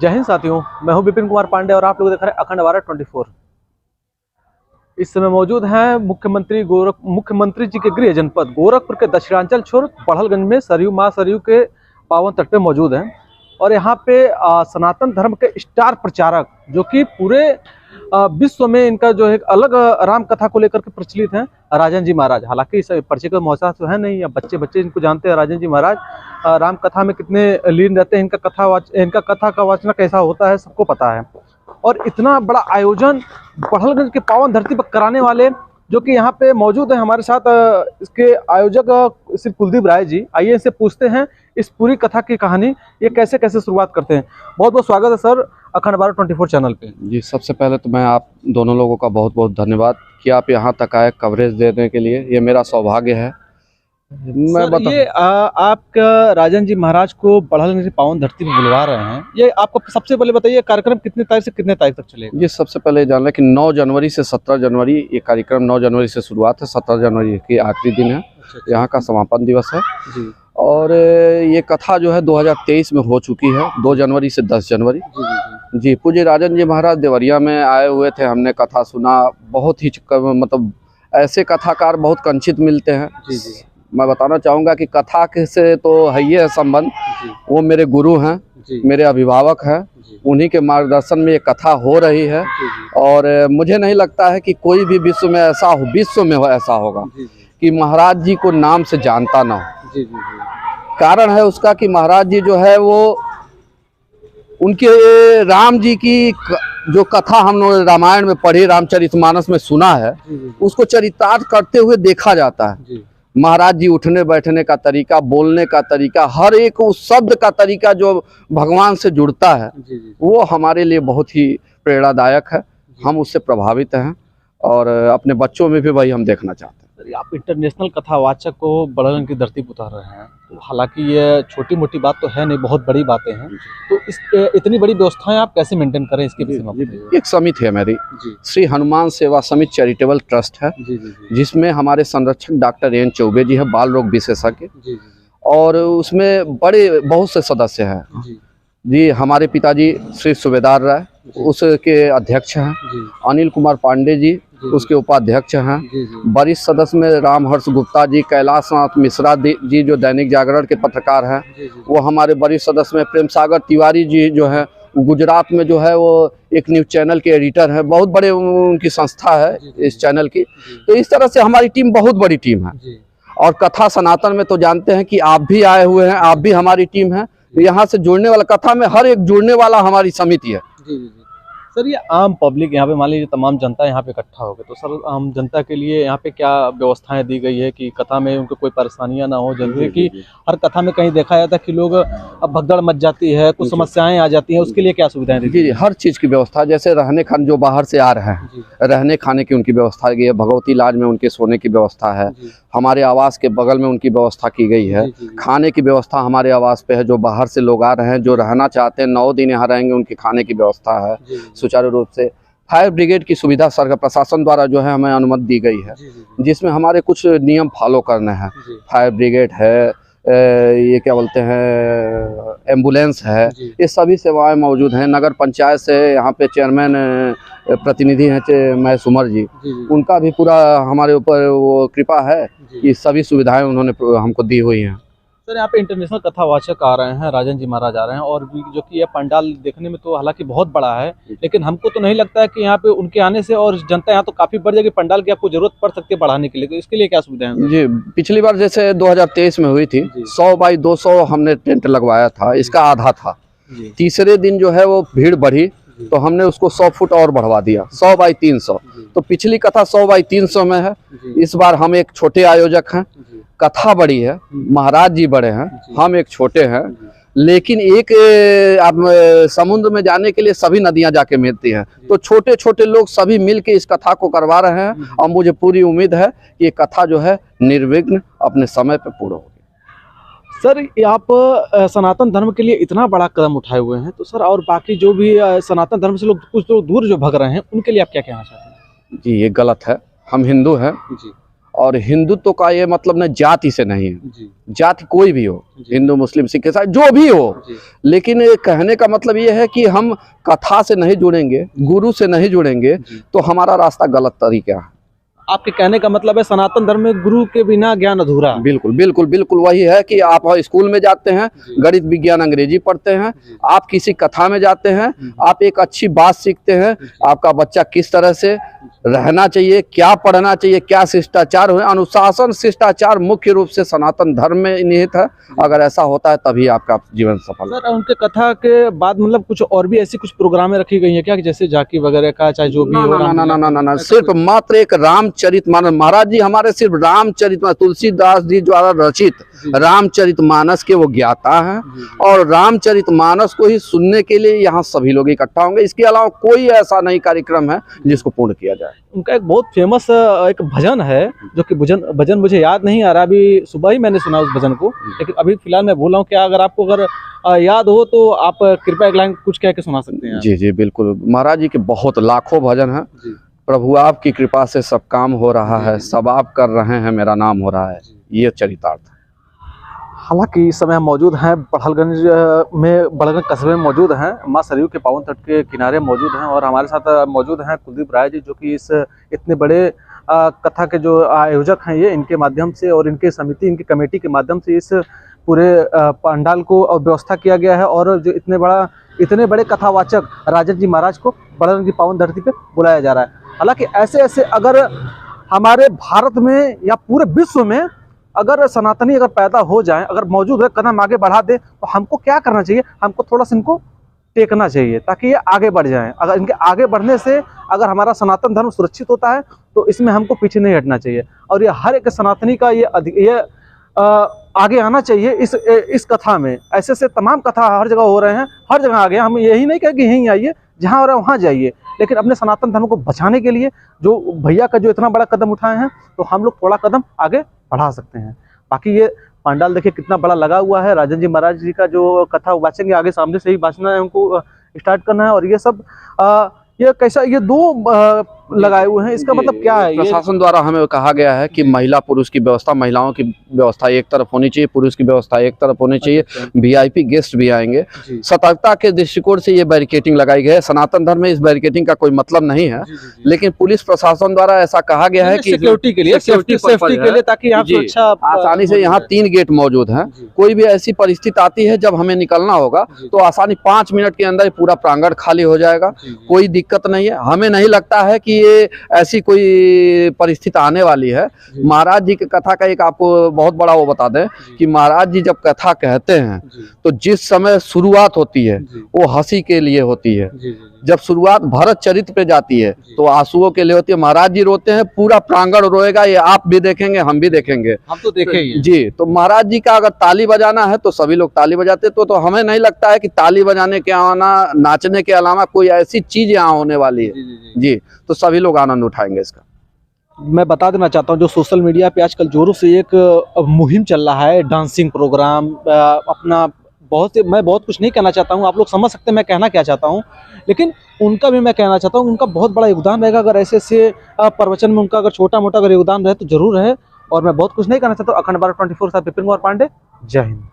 जय हिंद साथियों, मैं हूं विपिन कुमार पांडे और आप लोग देख रहे हैं अखंड आवारा 24। इस समय मौजूद हैं मुख्यमंत्री जी के गृह जनपद गोरखपुर के दक्षिणांचल छोर पढ़लगंज में सरयू मां सरयू के पावन तट पे मौजूद हैं। और यहाँ पे सनातन धर्म के स्टार प्रचारक जो कि पूरे विश्व में इनका जो है अलग राम कथा को लेकर के प्रचलित हैं, राजन जी महाराज। हालांकि इस परिचय का मौका तो है नहीं, या बच्चे इनको जानते हैं। राजन जी महाराज राम कथा में कितने लीन रहते हैं, इनका कथा का वाचन कैसा होता है सबको पता है। और इतना बड़ा आयोजन पढ़लगंज के पावन धरती पर कराने वाले जो कि यहाँ पे मौजूद है हमारे साथ, इसके आयोजक श्री कुलदीप राय जी। आइए इनसे पूछते हैं इस पूरी कथा की कहानी, ये कैसे कैसे शुरुआत करते हैं। बहुत बहुत स्वागत है सर अखंड आवारा 24 चैनल पे। जी, सबसे पहले तो मैं आप दोनों लोगों का बहुत बहुत धन्यवाद कि आप यहाँ तक आए कवरेज देने के लिए, ये मेरा सौभाग्य है। मैं बता ये आपका राजन जी महाराज को पढ़लगंज की पावन धरती पर बुलवा रहे हैं, ये आपको सबसे पहले बताइए कार्यक्रम कितने तारीख से कितने तारीख तक चलेगा? ये सबसे पहले जान लें कि 9 जनवरी से 17 जनवरी ये कार्यक्रम, 9 जनवरी से शुरुआत है, 17 जनवरी की आखिरी दिन है। यहाँ का समापन दिवस है जी। और ये कथा जो है 2023 में हो चुकी है, 2 जनवरी से 10 जनवरी। जी, पूज्य राजन जी महाराज देवरिया में आए हुए थे, हमने कथा सुना। बहुत ही मतलब ऐसे कथाकार बहुत कंचित मिलते हैं। जी। मैं बताना चाहूँगा कि कथा से तो है ही है संबंध, वो मेरे गुरु हैं, मेरे अभिभावक हैं, उन्हीं के मार्गदर्शन में ये कथा हो रही है। और मुझे नहीं लगता है कि कोई भी विश्व में ऐसा होगा कि महाराज जी को नाम से जानता ना हो। कारण है उसका कि महाराज जी जो है वो उनके राम जी की जो कथा हम लोग रामायण में पढ़ी, रामचरितमानस में सुना है, उसको चरितार्थ करते हुए देखा जाता है। महाराज जी उठने बैठने का तरीका, बोलने का तरीका, हर एक उस शब्द का तरीका जो भगवान से जुड़ता है, वो हमारे लिए बहुत ही प्रेरणादायक है। हम उससे प्रभावित हैं और अपने बच्चों में भी वही हम देखना चाहते हैं। आप इंटरनेशनल कथावाचक को पढ़लगंज की धरती पर उतार रहे हैं, तो हालांकि ये छोटी मोटी बात तो है नहीं, बहुत बड़ी बातें हैं। तो इस इतनी बड़ी व्यवस्थाएं आप कैसे मेंटेन करें, इसके विषय में? एक समिति है मेरी, श्री हनुमान सेवा समिति चैरिटेबल ट्रस्ट है, जिसमें हमारे संरक्षक डॉक्टर एन चौबे जी है, बाल रोग विशेषज्ञ, और उसमें बहुत से सदस्य हैं। जी, हमारे पिताजी श्री सूबेदार राय उसके अध्यक्ष हैं, अनिल कुमार पांडे जी उसके उपाध्यक्ष हैं, वरिष्ठ सदस्य में रामहर्ष गुप्ता जी, कैलाश नाथ मिश्रा जी जो दैनिक जागरण के पत्रकार हैं, वो हमारे वरिष्ठ सदस्य में प्रेम सागर तिवारी जी जो है गुजरात में जो है वो एक न्यूज़ चैनल के एडिटर हैं, बहुत बड़े उनकी संस्था है इस चैनल की। तो इस तरह से हमारी टीम बहुत बड़ी टीम है। और कथा सनातन में तो जानते हैं कि आप भी आए हुए हैं, आप भी हमारी टीम है। यहाँ से जुड़ने वाला, कथा में हर एक जुड़ने वाला हमारी समिति है। सर, ये आम पब्लिक यहाँ पे, मान लीजिए तमाम जनता यहाँ पे इकट्ठा हो गई, तो सर आम जनता के लिए यहाँ पे क्या व्यवस्थाएं दी गई है कि कथा में उनको कोई परेशानियां ना हो? जैसे कि हर कथा में कहीं देखा जाता है कि लोग अब भगदड़ मच जाती है, कुछ समस्याएं आ जाती हैं, उसके लिए क्या सुविधाएं दी? जी, हर चीज़ की व्यवस्था, जैसे रहने खाने, जो बाहर से आ रहे हैं रहने खाने की उनकी व्यवस्था की है, भगवती लॉज में उनके सोने की व्यवस्था है, हमारे आवास के बगल में उनकी व्यवस्था की गई है। खाने की व्यवस्था हमारे आवास पे है, जो बाहर से लोग आ रहे हैं, जो रहना चाहते हैं 9 दिन यहाँ रहेंगे, उनके खाने की व्यवस्था है सुचारू रूप से। फायर ब्रिगेड की सुविधा सरकार प्रशासन द्वारा जो है हमें अनुमति दी गई है, जिसमें हमारे कुछ नियम फॉलो करने हैं। फायर ब्रिगेड है, ये क्या बोलते हैं, एम्बुलेंस है, ये सभी सेवाएं मौजूद हैं। नगर पंचायत से यहाँ पे चेयरमैन प्रतिनिधि हैं मैसुमर जी, उनका भी पूरा हमारे ऊपर वो कृपा है कि सभी सुविधाएं उन्होंने हमको दी हुई हैं। सर, यहाँ पे इंटरनेशनल कथावाचक आ रहे हैं, राजन जी महाराज आ रहे हैं, और भी जो कि यह पंडाल देखने में तो हालांकि बहुत बड़ा है, लेकिन हमको तो नहीं लगता है कि यहाँ पे उनके आने से और जनता यहाँ तो काफी बढ़ जाएगी, पंडाल की आपको जरूरत पड़ सकती है बढ़ाने के लिए, तो इसके लिए क्या सुविधाएं हैं? जी, पिछली बार जैसे 2023 में हुई थी, 100 बाई 200 हमने टेंट लगवाया था, इसका आधा था। तीसरे दिन जो है वो भीड़ बढ़ी तो हमने उसको 100 फुट और बढ़वा दिया, 100 बाई 300। तो पिछली कथा 100 बाई 300 में है, इस बार हम एक छोटे आयोजक हैं, कथा बड़ी है, महाराज जी बड़े हैं, हम एक छोटे हैं, लेकिन एक समुद्र में जाने के लिए सभी नदियां जाके मिलती हैं, तो छोटे छोटे लोग सभी मिलके इस कथा को करवा रहे हैं। और मुझे पूरी उम्मीद है कि ये कथा जो है निर्विघ्न अपने समय पे पूरा होगी। सर, आप सनातन धर्म के लिए इतना बड़ा कदम उठाए हुए हैं, तो सर और बाकी जो भी सनातन धर्म से लोग कुछ लोग दूर जो भग रहे हैं, उनके लिए आप क्या कहना चाहते हैं? जी, ये गलत है। हम हिंदू हैं और हिंदुत्व का ये मतलब न जाति से नहीं है, जाति कोई भी हो, हिंदू मुस्लिम सिख ईसाई जो भी हो, लेकिन ये कहने का मतलब ये है कि हम कथा से नहीं जुड़ेंगे, गुरु से नहीं जुड़ेंगे तो हमारा रास्ता गलत तरीका है। आपके कहने का मतलब है सनातन धर्म में गुरु के बिना ज्ञान अधूरा। बिल्कुल बिल्कुल बिल्कुल वही है कि आप स्कूल में जाते हैं, गणित विज्ञान अंग्रेजी पढ़ते हैं, आप किसी कथा में जाते हैं, आप एक अच्छी बात सीखते हैं, आपका बच्चा किस तरह से रहना चाहिए, क्या पढ़ना चाहिए, क्या शिष्टाचार हो, अनुशासन शिष्टाचार मुख्य रूप से सनातन धर्म में निहित है। अगर ऐसा होता है तभी आपका जीवन सफल है। सर उनके कथा के बाद मतलब कुछ और भी ऐसी कुछ प्रोग्रामें रखी गई हैं क्या, जैसे झांकी वगैरह का, चाहे जो भी हो? ना, सिर्फ मात्र एक रामचरितमानस, महाराज जी हमारे सिर्फ रामचरितमानस, तुलसीदास जी द्वारा रचित रामचरितमानस के वो ज्ञाता हैं और रामचरितमानस को ही सुनने के लिए यहाँ सभी लोग इकट्ठा होंगे। इसके अलावा कोई ऐसा नहीं कार्यक्रम है जिसको पूर्ण किया जाए। उनका एक बहुत फेमस एक भजन है, जो कि भजन मुझे याद नहीं आ रहा, अभी सुबह ही मैंने सुना उस भजन को, लेकिन अभी फिलहाल मैं बोल रहा हूँ, क्या अगर आपको याद हो तो आप कृपया एक लाइन कुछ कह के सुना सकते हैं? जी बिल्कुल। महाराज जी के बहुत लाखों भजन हैं। प्रभु आपकी कृपा से सब काम हो रहा है, सब आप कर रहे हैं, मेरा नाम हो रहा है, ये चरितार्थ। हालांकि इस समय हम मौजूद हैं बड़हलगंज कस्बे में मौजूद हैं, मां सरयू के पावन तट के किनारे मौजूद हैं और हमारे साथ मौजूद हैं कुलदीप राय जी, जो कि इस इतने बड़े कथा के जो आयोजक हैं, ये इनके माध्यम से और इनके समिति, इनकी कमेटी के माध्यम से इस पूरे पंडाल को व्यवस्था किया गया है और जो इतने बड़े कथावाचक राजन जी महाराज को बड़हलगंज की पावन धरती पे बुलाया जा रहा है। हालांकि ऐसे अगर हमारे भारत में या पूरे विश्व में अगर सनातनी अगर पैदा हो जाए, अगर मौजूद है, कदम आगे बढ़ा दे, तो हमको क्या करना चाहिए? हमको थोड़ा सा इनको टेकना चाहिए ताकि ये आगे बढ़ जाएं। अगर इनके आगे बढ़ने से अगर हमारा सनातन धर्म सुरक्षित होता है तो इसमें हमको पीछे नहीं हटना चाहिए और ये हर एक सनातनी का ये आगे आना चाहिए इस कथा में। ऐसे तमाम कथा हर जगह हो रहे हैं, हर जगह आगे। हम यही नहीं कहें कि यहीं आइए, जहाँ हो रहा है वहाँ जाइए, लेकिन अपने सनातन धर्म को बचाने के लिए जो भैया का जो इतना बड़ा कदम उठाए हैं, तो हम लोग थोड़ा कदम आगे बढ़ा सकते हैं। बाकी ये पंडाल देखिए कितना बड़ा लगा हुआ है। राजन जी महाराज जी का जो कथा वाचेंगे, आगे सामने से ही वाचना है, उनको स्टार्ट करना है। और ये सब ये कैसा, ये दो लगाए हुए हैं, इसका मतलब क्या है? प्रशासन द्वारा हमें कहा गया है कि महिला पुरुष की व्यवस्था, महिलाओं की व्यवस्था एक तरफ होनी चाहिए, पुरुष की व्यवस्था एक तरफ होनी चाहिए। वीआईपी गेस्ट भी आएंगे। सतर्कता के दृष्टिकोण से ये बैरिकेटिंग लगाई गई है। सनातन धर्म में इस बैरिकेटिंग का कोई मतलब नहीं है, लेकिन पुलिस प्रशासन द्वारा ऐसा कहा गया है कि सिक्योरिटी के लिए, सेफ्टी के लिए, ताकि यहाँ सुरक्षा आसानी से। यहाँ 3 गेट मौजूद हैं। कोई भी ऐसी परिस्थिति आती है जब हमें निकलना होगा तो आसानी 5 मिनट के अंदर पूरा प्रांगण खाली हो जाएगा, कोई दिक्कत नहीं है। हमें नहीं लगता है कि ये ऐसी कोई परिस्थिति आने वाली है। महाराज जी की कथा का एक आपको बहुत बड़ा वो बता दें कि महाराज जी जब कथा कहते हैं तो जिस समय शुरुआत होती है वो हंसी के लिए होती है। जब शुरुआत भरत चरित्र पे जाती है तो आंसुओं के लिए होती है। महाराज जी रोते हैं, पूरा प्रांगण रोएगा, ये आप भी देखेंगे, हम भी देखेंगे, हम तो देखेंगे जी। तो महाराज जी का अगर ताली बजाना है तो सभी लोग ताली बजाते, तो हमें नहीं लगता है कि ताली बजाने के आना, नाचने के अलावा कोई ऐसी चीज यहाँ होने वाली है जी। तो सभी लोग आनंद उठाएंगे इसका। मैं बता देना चाहता हूँ, जो सोशल मीडिया पे आजकल जोरों से एक मुहिम चल रहा है, डांसिंग प्रोग्राम, अपना मैं बहुत कुछ नहीं कहना चाहता हूँ, आप लोग समझ सकते हैं मैं कहना क्या चाहता हूँ, लेकिन उनका भी मैं कहना चाहता हूँ, उनका बहुत बड़ा योगदान रहेगा। अगर ऐसे प्रवचन में उनका अगर छोटा मोटा अगर योगदान रहे तो जरूर रहे। और मैं बहुत कुछ नहीं कहना चाहता हूँ। अखंड भारत 24 विपिन कुमार पांडे, जय हिंद।